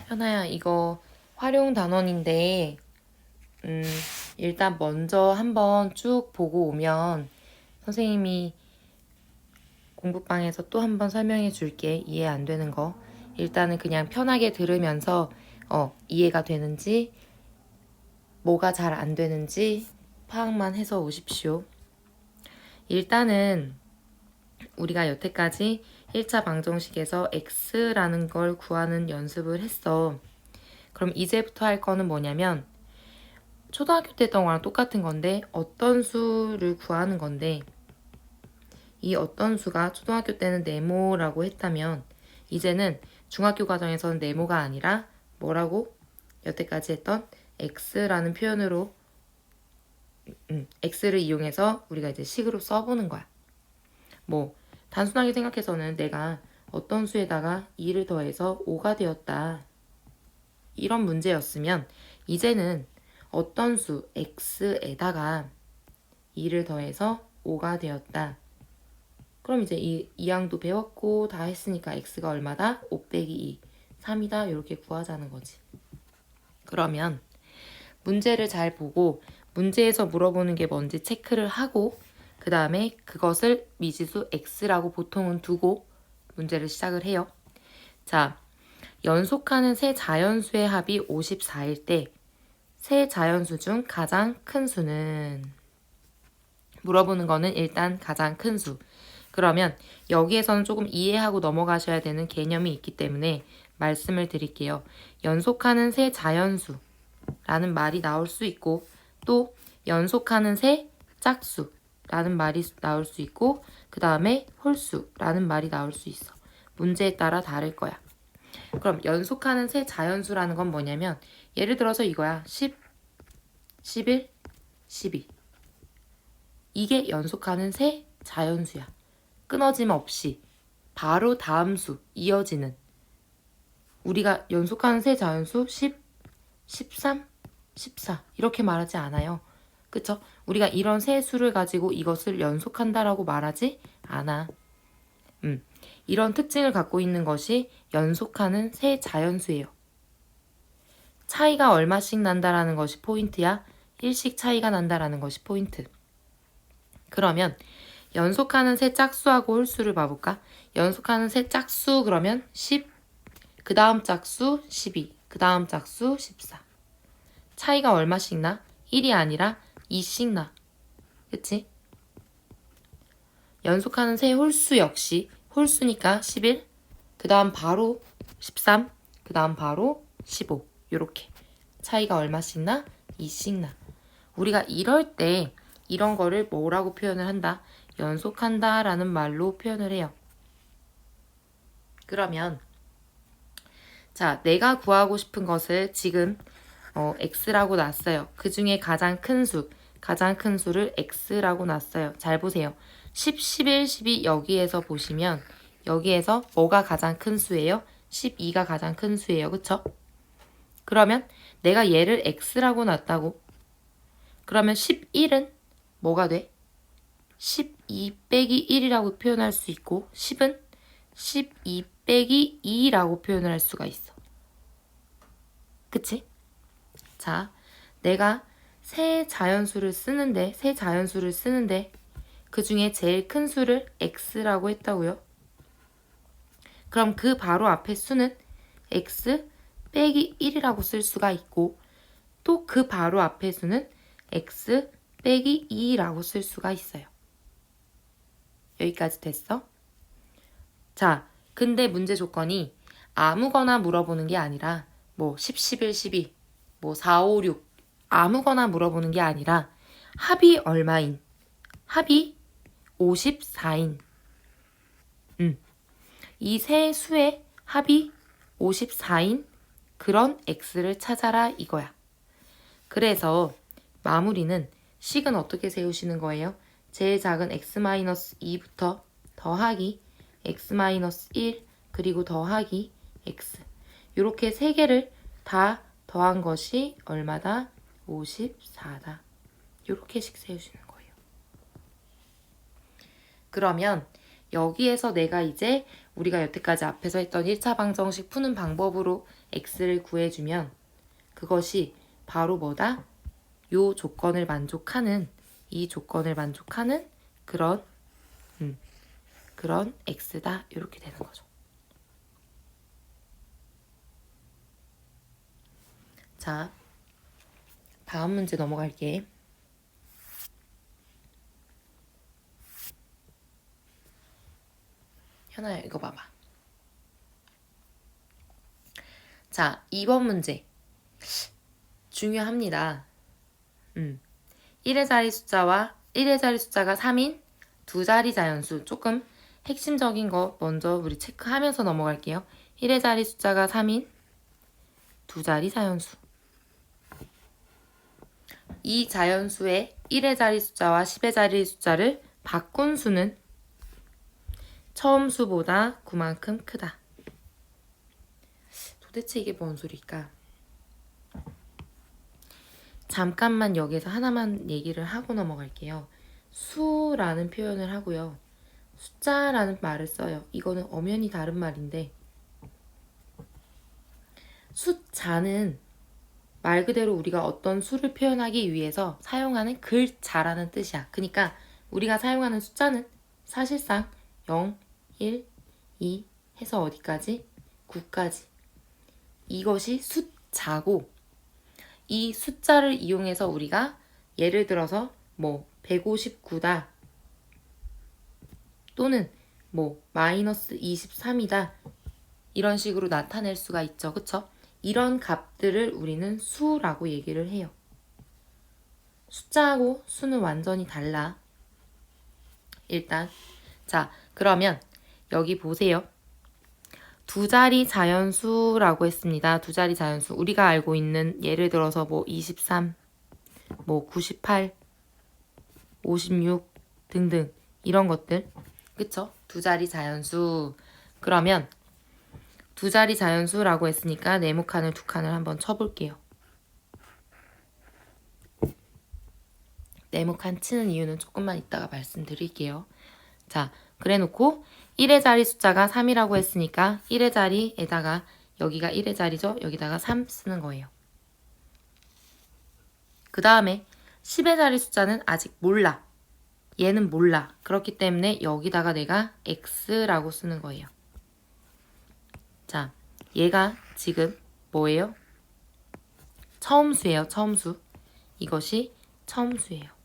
현아야, 이거 활용 단원인데, 일단 먼저 한번 쭉 보고 오면 선생님이 공부방에서 또 한번 설명해 줄게. 이해 안 되는 거. 일단은 그냥 편하게 들으면서, 이해가 되는지, 뭐가 잘 안 되는지 파악만 해서 오십시오. 일단은 우리가 여태까지 1차 방정식에서 x라는 걸 구하는 연습을 했어. 그럼 이제부터 할 거는 뭐냐면, 초등학교 때 했던 거랑 똑같은 건데 어떤 수를 구하는 건데, 이 어떤 수가 초등학교 때는 네모라고 했다면 이제는 중학교 과정에서는 네모가 아니라 뭐라고? 여태까지 했던 x라는 표현으로 x를 이용해서 우리가 이제 식으로 써보는 거야. 뭐 단순하게 생각해서는 내가 어떤 수에다가 2를 더해서 5가 되었다, 이런 문제였으면, 이제는 어떤 수 x에다가 2를 더해서 5가 되었다. 그럼 이제 이 항도 배웠고 다 했으니까 x가 얼마다? 5 빼기 2, 3이다. 이렇게 구하자는 거지. 그러면 문제를 잘 보고 문제에서 물어보는 게 뭔지 체크를 하고, 그 다음에 그것을 미지수 x라고 보통은 두고 문제를 시작을 해요. 자, 연속하는 세 자연수의 합이 54일 때 세 자연수 중 가장 큰 수는? 물어보는 거는 일단 가장 큰 수. 그러면 여기에서는 조금 이해하고 넘어가셔야 되는 개념이 있기 때문에 말씀을 드릴게요. 연속하는 세 자연수라는 말이 나올 수 있고, 또 연속하는 세 짝수라는 말이 나올 수 있고, 그 다음에 홀수라는 말이 나올 수 있어. 문제에 따라 다를 거야. 그럼 연속하는 세 자연수라는 건 뭐냐면, 예를 들어서 이거야. 10, 11, 12. 이게 연속하는 세 자연수야. 끊어짐 없이 바로 다음 수 이어지는, 우리가 연속하는 세 자연수 10, 13, 14 이렇게 말하지 않아요. 그쵸? 우리가 이런 세 수를 가지고 이것을 연속한다라고 말하지 않아. 이런 특징을 갖고 있는 것이 연속하는 세 자연수예요. 차이가 얼마씩 난다라는 것이 포인트야. 일씩 차이가 난다라는 것이 포인트. 그러면 연속하는 세 짝수하고 홀수를 봐볼까? 연속하는 세 짝수 그러면 10, 그 다음 짝수 12, 그 다음 짝수 14. 차이가 얼마씩 나? 1이 아니라 2씩 나. 그치? 연속하는 세 홀수 역시 홀수니까 11, 그 다음 바로 13, 그 다음 바로 15. 요렇게 차이가 얼마씩 나? 2씩 나. 우리가 이럴 때 이런 거를 뭐라고 표현을 한다? 연속한다 라는 말로 표현을 해요. 그러면 자, 내가 구하고 싶은 것을 지금 x라고 놨어요. 그 중에 가장 큰 수를 x라고 놨어요. 잘 보세요. 10, 11, 12 여기에서 보시면 여기에서 뭐가 가장 큰 수예요? 12가 가장 큰 수예요. 그쵸? 그러면 내가 얘를 x라고 놨다고. 그러면 11은 뭐가 돼? 12 빼기 1이라고 표현할 수 있고, 10은 12 빼기 2라고 표현을 할 수가 있어. 그치? 자, 내가 세 자연수를 쓰는데 그 중에 제일 큰 수를 x라고 했다고요. 그럼 그 바로 앞에 수는 x 빼기 1이라고 쓸 수가 있고, 또 그 바로 앞에 수는 x 빼기 2라고 쓸 수가 있어요. 여기까지 됐어? 자, 근데 문제 조건이 아무거나 물어보는 게 아니라 뭐 10, 11, 12, 뭐 4, 5, 6 아무거나 물어보는 게 아니라 합이 얼마인, 합이 54인, 이 세 수의 합이 54인 그런 x를 찾아라 이거야. 그래서 마무리는 식은 어떻게 세우시는 거예요? 제일 작은 x-2부터 더하기 x-1 그리고 더하기 x, 이렇게 세 개를 다 더한 것이 얼마다? 54다. 이렇게씩 세우시는 거예요. 그러면 여기에서 내가 이제 우리가 여태까지 앞에서 했던 1차 방정식 푸는 방법으로 x를 구해주면 그것이 바로 뭐다? 요 조건을 만족하는, 이 조건을 만족하는 그런 x다. 이렇게 되는 거죠. 자, 다음 문제 넘어갈게. 현아야, 이거 봐봐. 자, 2번 문제. 중요합니다. 1의 자리 숫자와 1의 자리 숫자가 3인 두 자리 자연수. 조금 핵심적인 거 먼저 우리 체크하면서 넘어갈게요. 1의 자리 숫자가 3인 두 자리 자연수. 이 자연수의 1의 자리 숫자와 10의 자리 숫자를 바꾼 수는 처음 수보다 9만큼 크다. 도대체 이게 뭔 소리일까? 잠깐만 여기서 하나만 얘기를 하고 넘어갈게요. 수라는 표현을 하고요. 숫자라는 말을 써요. 이거는 엄연히 다른 말인데 숫자는 말 그대로 우리가 어떤 수를 표현하기 위해서 사용하는 글자라는 뜻이야. 그러니까 우리가 사용하는 숫자는 사실상 0, 1, 2 해서 어디까지? 9까지. 이것이 숫자고 이 숫자를 이용해서 우리가 예를 들어서 뭐 159다 또는 뭐 마이너스 23이다 이런 식으로 나타낼 수가 있죠. 그쵸? 이런 값들을 우리는 수라고 얘기를 해요. 숫자하고 수는 완전히 달라. 일단 자, 그러면 여기 보세요. 두 자리 자연수라고 했습니다. 두 자리 자연수. 우리가 알고 있는 예를 들어서 뭐 23, 뭐 98, 56 등등 이런 것들. 그쵸? 두 자리 자연수. 그러면 두 자리 자연수라고 했으니까 네모칸을 두 칸을 한번 쳐볼게요. 네모칸 치는 이유는 조금만 이따가 말씀드릴게요. 자, 그래놓고 1의 자리 숫자가 3이라고 했으니까 1의 자리에다가 여기가 1의 자리죠? 여기다가 3 쓰는 거예요. 그 다음에 10의 자리 숫자는 아직 몰라. 얘는 몰라. 그렇기 때문에 여기다가 내가 x라고 쓰는 거예요. 자, 얘가 지금 뭐예요? 처음수예요. 처음수. 이것이 처음수예요.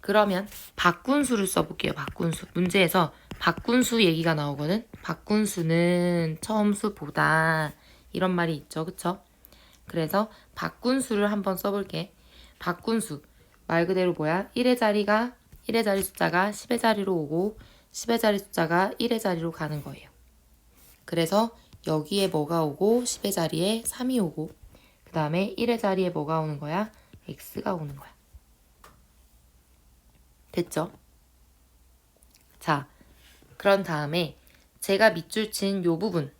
그러면 바꾼수를 써볼게요. 바꾼수. 문제에서 바꾼수 얘기가 나오거든. 바꾼수는 처음수보다 이런 말이 있죠. 그쵸? 그래서 바꾼수를 한번 써볼게. 바꾼수. 말 그대로 뭐야? 1의 자리 숫자가 10의 자리로 오고 10의 자리 숫자가 1의 자리로 가는 거예요. 그래서 여기에 뭐가 오고 10의 자리에 3이 오고 그 다음에 1의 자리에 뭐가 오는 거야? x가 오는 거야. 됐죠? 자, 그런 다음에 제가 밑줄 친 요 부분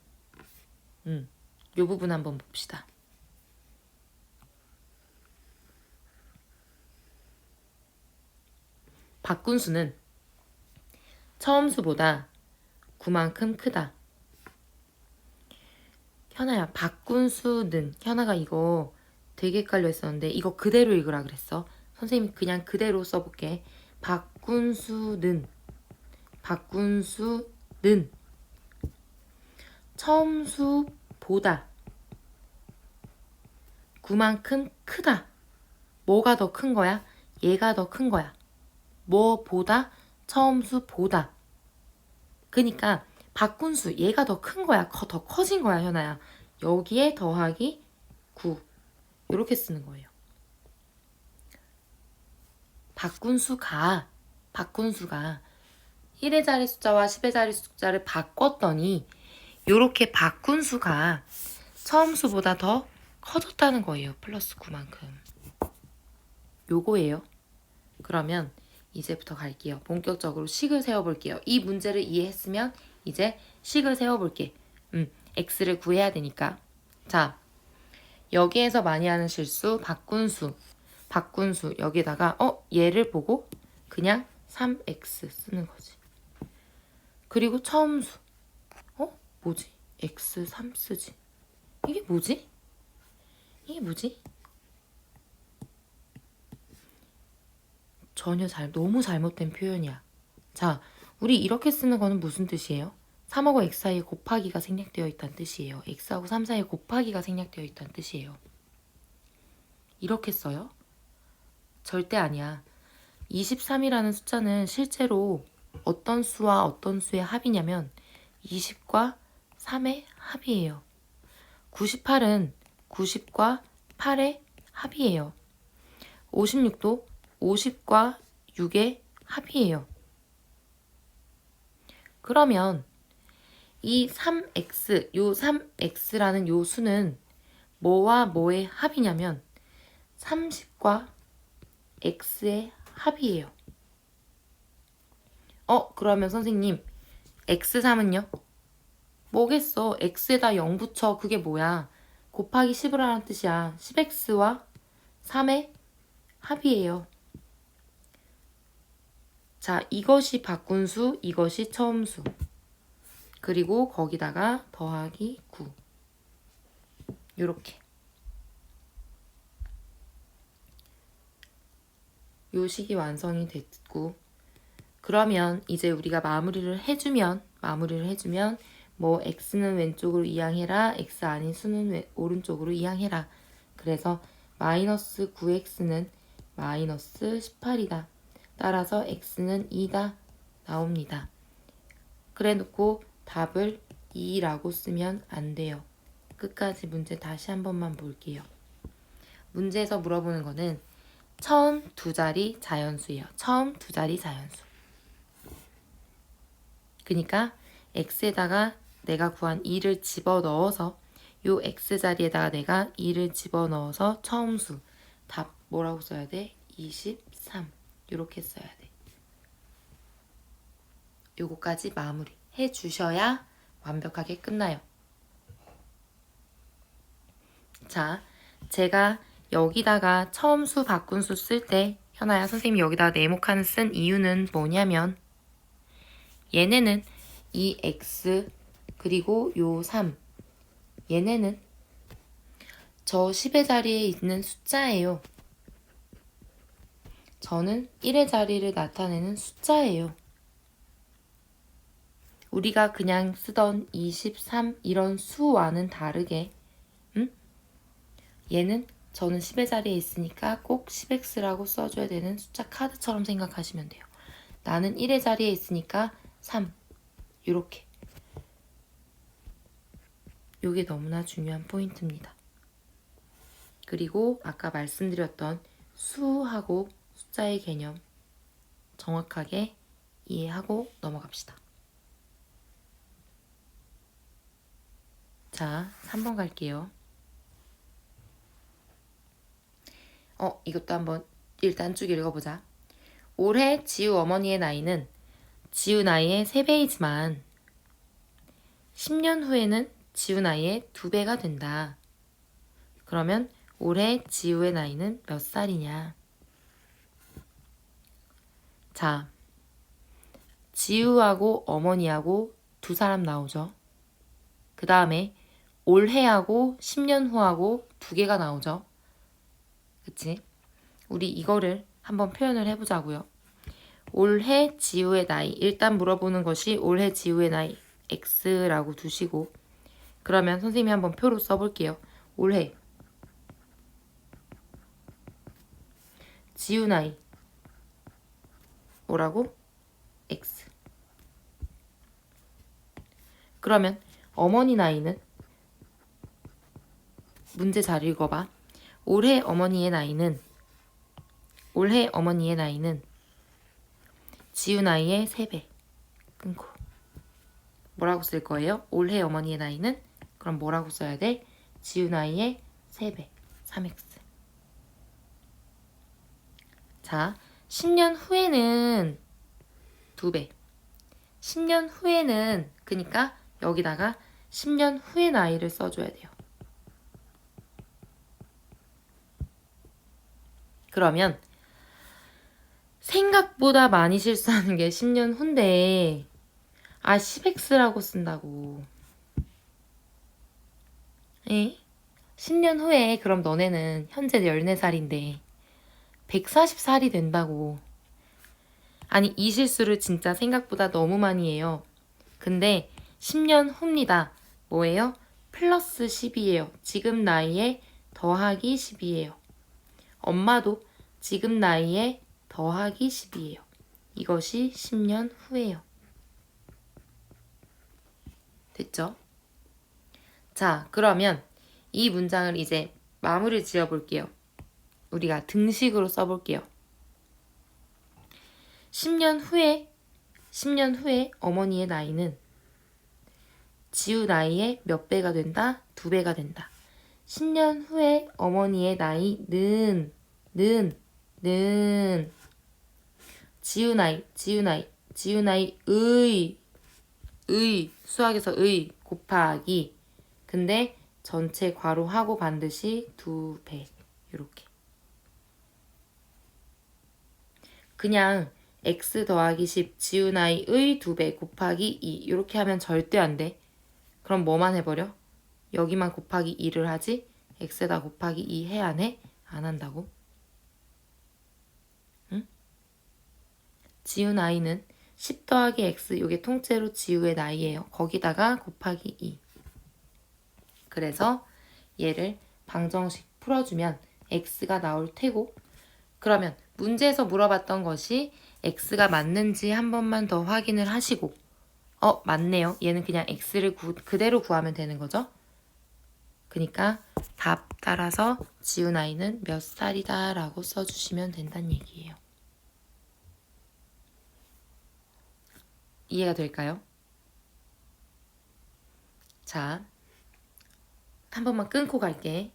요 부분 한번 봅시다. 바꾼수는 처음수보다 9만큼 크다. 현아야, 바꾼수는 현아가 이거 되게 헷갈려 했었는데 이거 그대로 읽으라 그랬어. 선생님이 그냥 그대로 써볼게. 바꾼수는 처음수보다 9만큼 크다. 뭐가 더 큰 거야? 얘가 더 큰 거야. 뭐보다? 처음수보다. 그니까 바꾼수 얘가 더 큰 거야. 더 커진 거야, 현아야. 여기에 더하기 9 이렇게 쓰는 거예요. 바꾼수가 1의 자리 숫자와 10의 자리 숫자를 바꿨더니 이렇게 바꾼수가 처음수보다 더 커졌다는 거예요. 플러스 9만큼. 요거예요. 그러면 이제부터 갈게요. 본격적으로 식을 세워볼게요. 이 문제를 이해했으면 이제 식을 세워볼게. x를 구해야 되니까. 자, 여기에서 많이 하는 실수 바꾼수. 바꾼 수 여기다가 얘를 보고 그냥 3x 쓰는 거지. 그리고 처음수 뭐지? x 3 쓰지. 이게 뭐지? 이게 뭐지? 전혀 너무 잘못된 표현이야. 자, 우리 이렇게 쓰는 거는 무슨 뜻이에요? 3하고 x 사이에 곱하기가 생략되어 있다는 뜻이에요. x하고 3 사이에 곱하기가 생략되어 있다는 뜻이에요. 이렇게 써요? 절대 아니야. 23이라는 숫자는 실제로 어떤 수와 어떤 수의 합이냐면 20과 3의 합이에요. 98은 90과 8의 합이에요. 56도 50과 6의 합이에요. 그러면 이 3x, 요 3x라는 요 수는 뭐와 뭐의 합이냐면 30과 x의 합이에요. 그러면 선생님 x3은요? 뭐겠어? x에다 0 붙여. 그게 뭐야? 곱하기 10을 하는 뜻이야. 10x와 3의 합이에요. 자, 이것이 바꾼 수, 이것이 처음수. 그리고 거기다가 더하기 9. 요렇게. 요 식이 완성이 됐고, 그러면 이제 우리가 마무리를 해주면 뭐 x는 왼쪽으로 이항해라, x 아닌 수는 오른쪽으로 이항해라. 그래서 마이너스 9x는 마이너스 18이다. 따라서 x는 2다 나옵니다. 그래 놓고 답을 2라고 쓰면 안 돼요. 끝까지 문제 다시 한 번만 볼게요. 문제에서 물어보는 거는 처음 두 자리 자연수예요. 처음 두 자리 자연수. 그러니까 x에다가 내가 구한 2를 집어넣어서 요 x자리에다가 내가 2를 집어넣어서 처음수. 답 뭐라고 써야 돼? 23. 이렇게 써야 돼. 요거까지 마무리 해주셔야 완벽하게 끝나요. 자, 제가 여기다가 처음수 바꾼수 쓸 때 현아야 선생님이 여기다가 네모칸 쓴 이유는 뭐냐면 얘네는 이 x 그리고 요 3 얘네는 저 10의 자리에 있는 숫자예요. 저는 1의 자리를 나타내는 숫자예요. 우리가 그냥 쓰던 23 이런 수와는 다르게 얘는 저는 10의 자리에 있으니까 꼭 10x라고 써줘야 되는 숫자 카드처럼 생각하시면 돼요. 나는 1의 자리에 있으니까 3 이렇게. 이게 너무나 중요한 포인트입니다. 그리고 아까 말씀드렸던 수하고 숫자의 개념 정확하게 이해하고 넘어갑시다. 자, 3번 갈게요. 이것도 한번 일단 쭉 읽어보자. 올해 지우 어머니의 나이는 지우 나이의 3배이지만 10년 후에는 지우 나이의 2배가 된다. 그러면 올해 지우의 나이는 몇 살이냐? 자, 지우하고 어머니하고 두 사람 나오죠. 그 다음에 올해하고 10년 후하고 2개가 나오죠. 그치? 우리 이거를 한번 표현을 해보자고요. 올해 지우의 나이. 일단 물어보는 것이 올해 지우의 나이 x라고 두시고 그러면 선생님이 한번 표로 써볼게요. 올해 지우 나이 뭐라고? x. 그러면 어머니 나이는 문제 잘 읽어봐. 올해 어머니의 나이는 지우 나이의 3배. 끊고. 뭐라고 쓸 거예요? 올해 어머니의 나이는 그럼 뭐라고 써야 돼? 지우 나이의 3배. 3x. 자, 10년 후에는 2배. 10년 후에는 그러니까 여기다가 10년 후의 나이를 써줘야 돼요. 그러면 생각보다 많이 실수하는 게 10년 후인데 10x라고 쓴다고. 에? 10년 후에 그럼 너네는 현재 14살인데 140살이 된다고. 아니, 이 실수를 진짜 생각보다 너무 많이 해요. 근데 10년 후입니다. 뭐예요? 플러스 10이에요. 지금 나이에 더하기 10이에요. 엄마도 지금 나이에 더하기 10이에요. 이것이 10년 후예요. 됐죠? 자, 그러면 이 문장을 이제 마무리 지어 볼게요. 우리가 등식으로 써볼게요. 10년 후에 어머니의 나이는 지우 나이의 몇 배가 된다? 2배가 된다. 10년 후에 어머니의 나이는 지우 나이의 수학에서 의 곱하기 근데 전체 괄호하고 반드시 2배 이렇게. 그냥 x 더하기 10 지우 나이의 2배 곱하기 2 이렇게 하면 절대 안 돼. 그럼 뭐만 해버려? 여기만 곱하기 2를 하지 x에다 곱하기 2 해 안 해? 안 한다고. 응? 지우 나이는 10 더하기 x 이게 통째로 지우의 나이예요. 거기다가 곱하기 2. 그래서 얘를 방정식 풀어주면 x가 나올 테고 그러면 문제에서 물어봤던 것이 x가 맞는지 한 번만 더 확인을 하시고 맞네요. 얘는 그냥 x를 그대로 구하면 되는 거죠. 그러니까 답 따라서 지우 나이는 몇 살이다 라고 써주시면 된다는 얘기예요. 이해가 될까요? 자, 한 번만 끊고 갈게.